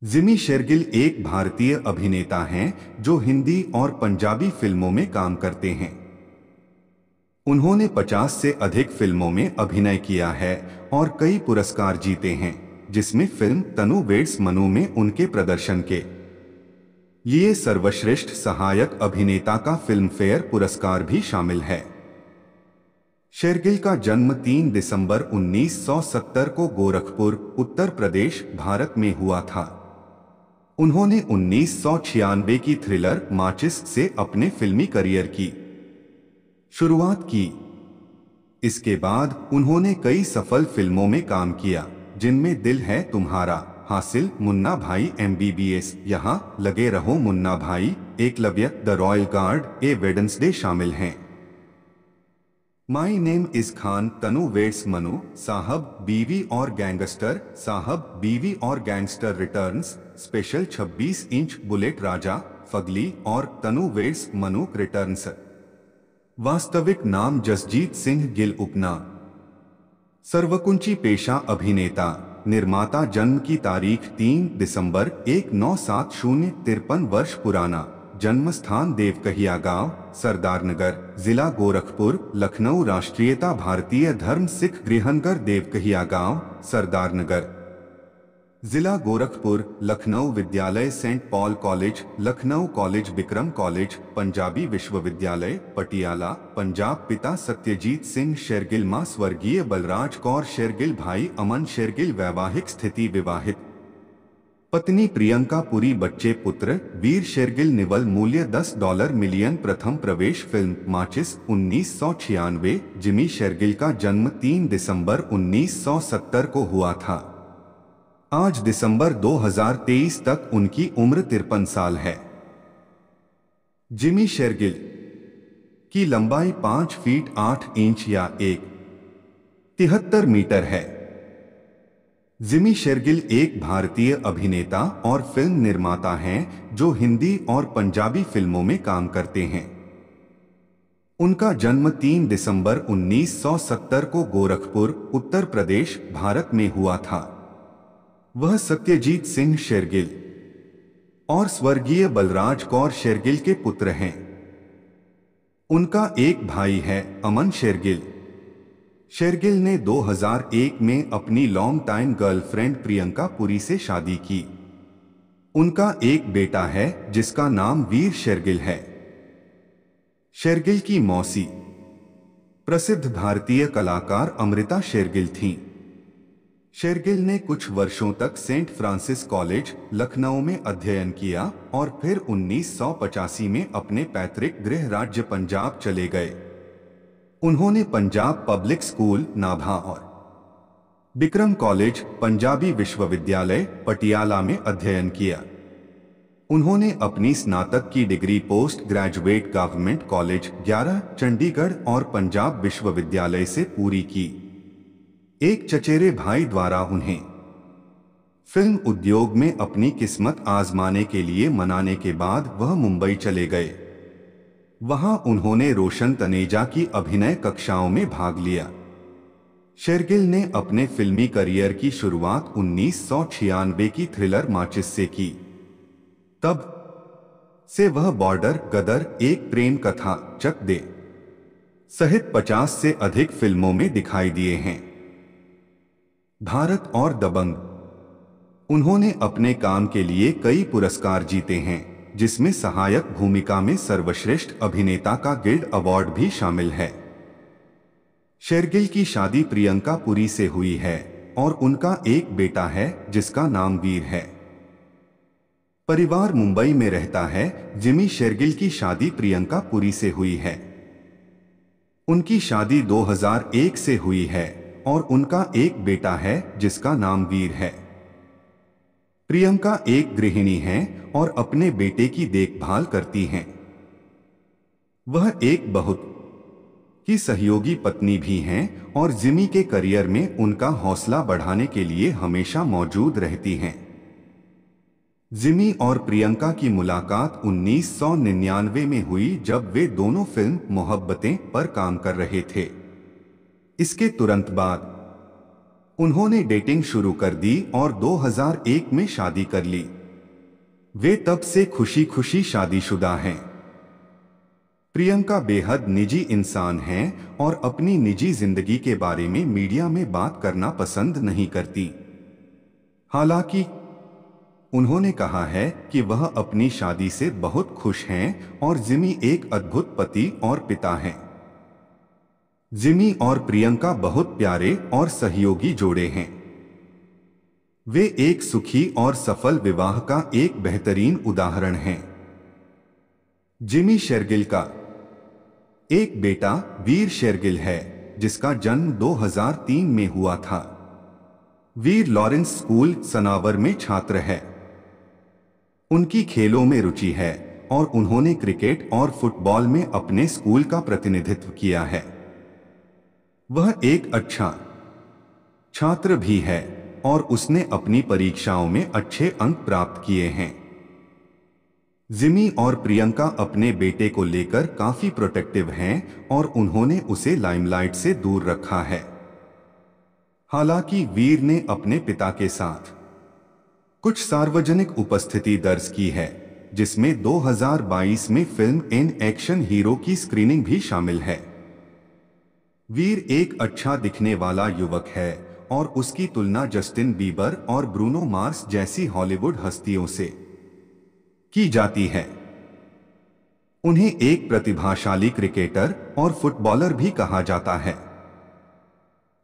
Jimmy Shergill एक भारतीय अभिनेता हैं जो हिंदी और पंजाबी फिल्मों में काम करते हैं। उन्होंने 50 से अधिक फिल्मों में अभिनय किया है और कई पुरस्कार जीते हैं, जिसमें फिल्म तनु वेड्स मनु में उनके प्रदर्शन के लिए सर्वश्रेष्ठ सहायक अभिनेता का फिल्म फेयर पुरस्कार भी शामिल है। शेरगिल का जन्म 3 दिसंबर 1970 को गोरखपुर, उत्तर प्रदेश, भारत में हुआ था। उन्होंने 1996 की थ्रिलर माचिस से अपने फिल्मी करियर की शुरुआत की। इसके बाद उन्होंने कई सफल फिल्मों में काम किया, जिनमें दिल है तुम्हारा, हासिल, मुन्ना भाई MBBS, यहाँ लगे Raho Munna Bhai, Eklavya, the royal guard, a Wednesday शामिल हैं। My name is Khan, Tanu weds Manu, Saheb, Biwi Aur gangster, Saheb, Biwi Aur gangster returns, special 26 inch, bullet Raja, Fugly और तनु वेड्स मनु रिटर्न्स। वास्तविक नाम जसजीत सिंह गिल, उपनाम सर्वकुंची, पेशा अभिनेता, निर्माता, जन्म की तारीख 3 दिसंबर 1970, 53 वर्ष पुराना, जन्म स्थान देवकहिया गांव, सरदारनगर, जिला गोरखपुर, लखनऊ, राष्ट्रीयता भारतीय धर्म सिख, गृहनगर, देवकहिया गांव, सरदारनगर, जिला गोरखपुर, लखनऊ, विद्यालय saint Paul college, Lucknow, college Vikram college, Punjabi विश्वविद्यालय, पटियाला, पंजाब, पिता सत्यजीत सिंह शेरगिल, मां स्वर्गीय बलराज कौर शेरगिल, भाई अमन शेरगिल, वैवाहिक स्थिति विवाहित, पत्नी प्रियंका पुरी, बच्चे पुत्र वीर शेरगिल, निवल मूल्य $10 मिलियन, प्रथम प्रवेश फिल्म माचिस 1996। जिमी शेरगिल का जन्म 3 दिसंबर 1970 को हुआ था। आज दिसंबर 2023 तक उनकी उम्र 53 साल है। जिमी शेरगिल की लंबाई 5 फीट 8 इंच या 1.73 मीटर है। जिमी शेरगिल एक भारतीय अभिनेता और फिल्म निर्माता हैं जो हिंदी और पंजाबी फिल्मों में काम करते हैं। उनका जन्म 3 दिसंबर 1970 को गोरखपुर, उत्तर प्रदेश, भारत में हुआ था। वह सत्यजीत सिंह शेरगिल और स्वर्गीय बलराज कौर शेरगिल के पुत्र हैं। उनका एक भाई है, अमन शेरगिल। शेरगिल ने 2001 में अपनी long time girlfriend Priyanka Puri से शादी की। उनका एक बेटा है जिसका नाम वीर शेरगिल है। शेरगिल की मौसी प्रसिद्ध भारतीय कलाकार अमृता शेरगिल थीं। शेरगिल ने कुछ वर्षों तक सेंट फ्रांसिस कॉलेज, लखनऊ में अध्ययन किया और फिर 1985 में अपने पैतृक गृह राज्य पंजाब चले गए। उन्होंने पंजाब पब्लिक स्कूल, नाभा और विक्रम कॉलेज, पंजाबी विश्वविद्यालय, पटियाला में अध्ययन किया। उन्होंने अपनी स्नातक की degree post graduate government college 11, Chandigarh और पंजाब विश्वविद्यालय से पूरी की। एक चचेरे भाई द्वारा उन्हें फिल्म उद्योग में अपनी किस्मत आजमाने के लिए मनाने के बाद वह मुंबई चले गए। वहां उन्होंने रोशन तनेजा की अभिनय कक्षाओं में भाग लिया। शेरगिल ने अपने फिल्मी करियर की शुरुआत 1996 की थ्रिलर माचिस से की। तब से वह बॉर्डर, गदर, एक प्रेम कथा, चक दे सहित 50 से अधिक फिल्मों में दिखाई दिए हैं। भारत और दबंग। उन्होंने अपने काम के लिए कई पुरस्कार जीते हैं, जिसमें सहायक भूमिका में सर्वश्रेष्ठ अभिनेता का गिल्ड अवार्ड भी शामिल है। शेरगिल की शादी प्रियंका पुरी से हुई है और उनका एक बेटा है जिसका नाम वीर है। परिवार मुंबई में रहता है। जिमी शेरगिल की शादी प्रियंका पुरी से हुई है। उनकी शादी 2001 से हुई है और उनका एक बेटा है जिसका नाम वीर है। प्रियंका एक गृहिणी हैं और अपने बेटे की देखभाल करती हैं। वह एक बहुत ही सहयोगी पत्नी भी हैं और जिमी के करियर में उनका हौसला बढ़ाने के लिए हमेशा मौजूद रहती हैं। जिमी और प्रियंका की मुलाकात 1999 में हुई जब वे दोनों फिल्म मोहब्बतें पर काम कर रहे थे। इसके तुरंत बाद उन्होंने डेटिंग शुरू कर दी और 2001 में शादी कर ली। वे तब से खुशी खुशी शादीशुदा हैं। प्रियंका बेहद निजी इंसान हैं और अपनी निजी जिंदगी के बारे में मीडिया में बात करना पसंद नहीं करती। हालांकि उन्होंने कहा है कि वह अपनी शादी से बहुत खुश हैं और जिमी एक अद्भुत पति और पिता हैं। जिमी और प्रियंका बहुत प्यारे और सहयोगी जोड़े हैं। वे एक सुखी और सफल विवाह का एक बेहतरीन उदाहरण हैं। जिमी शेरगिल का एक बेटा वीर शेरगिल है, जिसका जन्म 2003 में हुआ था। वीर लॉरेंस स्कूल सनावर में छात्र है। उनकी खेलों में रुचि है और उन्होंने क्रिकेट और फुटबॉल में अपने स्कूल का प्रतिनिधित्व किया है। वह एक अच्छा छात्र भी है और उसने अपनी परीक्षाओं में अच्छे अंक प्राप्त किए हैं। जिमी और प्रियंका अपने बेटे को लेकर काफी प्रोटेक्टिव हैं और उन्होंने उसे लाइमलाइट से दूर रखा है। हालांकि वीर ने अपने पिता के साथ कुछ सार्वजनिक उपस्थिति दर्ज की है, जिसमें 2022 में फिल्म इन एक्शन हीरो की स्क्रीनिंग भी शामिल है। वीर एक अच्छा दिखने वाला युवक है और उसकी तुलना जस्टिन बीबर और ब्रूनो मार्स जैसी हॉलीवुड हस्तियों से की जाती है। उन्हें एक प्रतिभाशाली क्रिकेटर और फुटबॉलर भी कहा जाता है।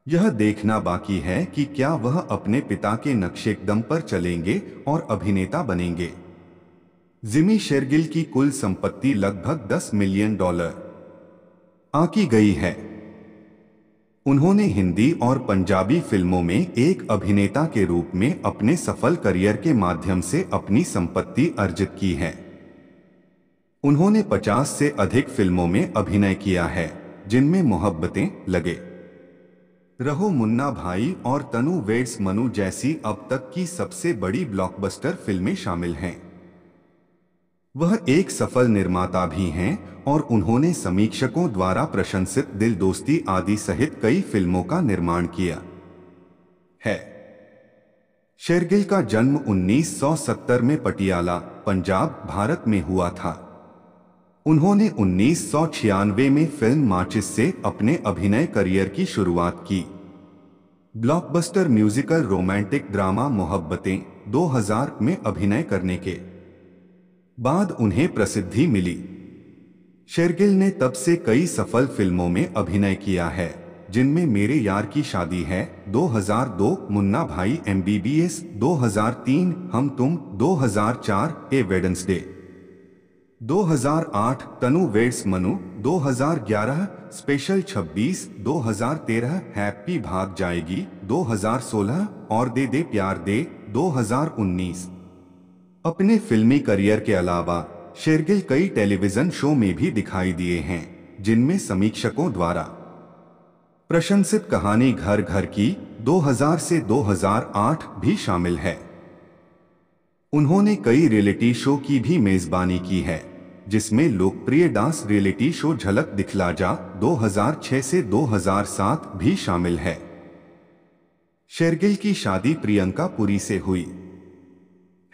यह देखना बाकी है कि क्या वह अपने पिता के नक्शेकदम पर चलेंगे और अभिनेता बनेंगे। जिमी शेरगिल की कुल संपत्ति लगभग $10 मिलियन आंकी गई है। उन्होंने हिंदी और पंजाबी फिल्मों में एक अभिनेता के रूप में अपने सफल करियर के माध्यम से अपनी संपत्ति अर्जित की है। उन्होंने 50 से अधिक फिल्मों में अभिनय किया है, जिनमें मोहब्बतें, लगे रहो, मुन्ना भाई और तनु वेड्स मनु जैसी अब तक की सबसे बड़ी ब्लॉकबस्टर फिल्में शामिल हैं। वह एक सफल निर्माता भी हैं और उन्होंने समीक्षकों द्वारा प्रशंसित दिल दोस्ती आदि सहित कई फिल्मों का निर्माण किया है। शेरगिल का जन्म 1970 में पटियाला, पंजाब, भारत में हुआ था। उन्होंने 1996 में फिल्म माचिस से अपने अभिनय करियर की शुरुआत की। Blockbuster musical romantic drama Mohabbatein 2000 में अभिनय करने के बाद उन्हें प्रसिद्धि मिली। शेरगिल ने तब से कई सफल फिल्मों में अभिनय किया है, जिनमें मेरे यार की शादी है 2002, मुन्ना भाई MBBS 2003, हम तुम 2004, ए वेडनेसडे 2008, तनु वेड्स मनु 2011, स्पेशल 26 2013, हैप्पी भाग जाएगी 2016 और दे दे प्यार दे 2019। अपने फिल्मी करियर के अलावा शेरगिल कई टेलीविजन शो में भी दिखाई दिए हैं, जिनमें समीक्षकों द्वारा प्रशंसित कहानी घर घर की 2000 से 2008 भी शामिल है। उन्होंने कई रियलिटी शो की भी मेजबानी की है, जिसमें लोकप्रिय डांस रियलिटी शो झलक दिखला जा 2006 से 2007 भी शामिल है। शेरगिल की शादी प्रियंका पुरी से हुई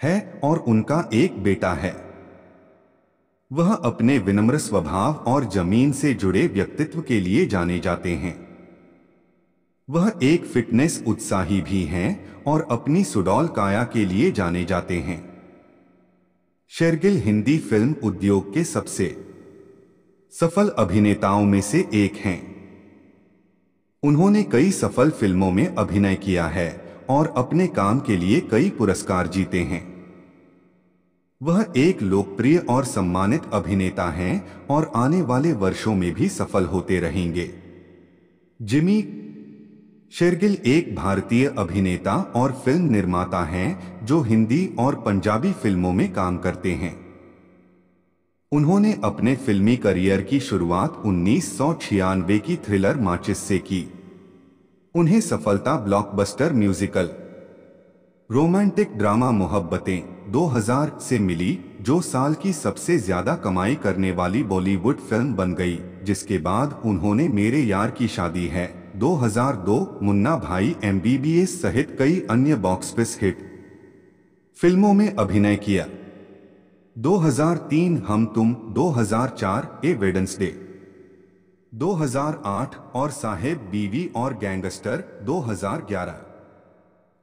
है और उनका एक बेटा है। वह अपने विनम्र स्वभाव और जमीन से जुड़े व्यक्तित्व के लिए जाने जाते हैं। वह एक फिटनेस उत्साही भी हैं और अपनी सुडौल काया के लिए जाने जाते हैं। शेरगिल हिंदी फिल्म उद्योग के सबसे सफल अभिनेताओं में से एक हैं। उन्होंने कई सफल फिल्मों में अभिनय किया है और अपने काम के लिए कई पुरस्कार जीते हैं। वह एक लोकप्रिय और सम्मानित अभिनेता हैं और आने वाले वर्षों में भी सफल होते रहेंगे। जिमी शेरगिल एक भारतीय अभिनेता और फिल्म निर्माता हैं जो हिंदी और पंजाबी फिल्मों में काम करते हैं। उन्होंने अपने फिल्मी करियर की शुरुआत 1996 की थ्रिलर माचिस से की। उन्हें सफलता blockbuster musical romantic drama Mohabbatein 2000 से मिली, जो साल की सबसे ज्यादा कमाई करने वाली बॉलीवुड फिल्म बन गई, जिसके बाद उन्होंने मेरे यार की शादी है 2002 मुन्ना भाई MBBS सहित कई अन्य बॉक्स ऑफिस हिट फिल्मों में अभिनय किया। 2003 हम तुम, 2004 ए वेडनेसडे, 2008 और साहेब बीवी और गैंगस्टर 2011।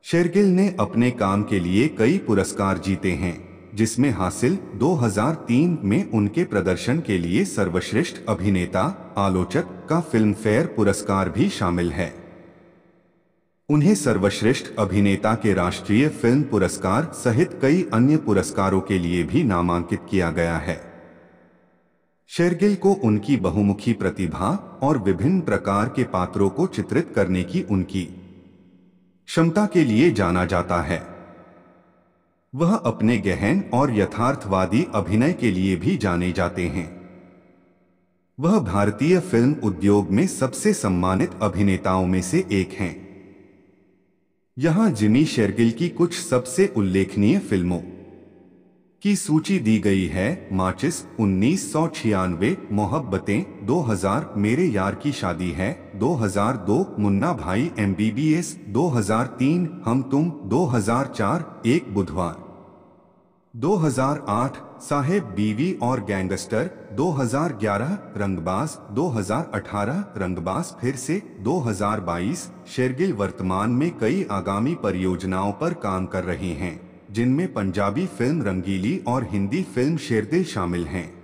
शेरगिल ने अपने काम के लिए कई पुरस्कार जीते हैं, जिसमें हासिल 2003 में उनके प्रदर्शन के लिए सर्वश्रेष्ठ अभिनेता आलोचक का फिल्म फेयर पुरस्कार भी शामिल है। उन्हें सर्वश्रेष्ठ अभिनेता के राष्ट्रीय फिल्म पुरस्कार सहित कई अन्य पुरस्कारों के लिए भी नामांकित किया गया है। शेरगिल को उनकी बहुमुखी प्रतिभा और विभिन्न प्रकार के पात्रों को चित्रित करने की उनकी क्षमता के लिए जाना जाता है। वह अपने गहन और यथार्थवादी अभिनय के लिए भी जाने जाते हैं। वह भारतीय फिल्म उद्योग में सबसे सम्मानित अभिनेताओं में से एक हैं। यहाँ जिमी शेरगिल की कुछ सबसे उल्लेखनीय फिल्मों की सूची दी गई है। माचिस 1996, मोहब्बतें 2000, मेरे यार की शादी है 2002, मुन्ना भाई MBBS 2003, हम तुम 2004, एक बुधवार 2008, साहेब बीवी और गैंगस्टर 2011, रंगबाज 2018, रंगबाज फिर से 2022। शेरगिल वर्तमान में कई आगामी परियोजनाओं पर काम कर रहे हैं, जिनमें पंजाबी फिल्म रंगीली और हिंदी फिल्म शेरदिल शामिल हैं।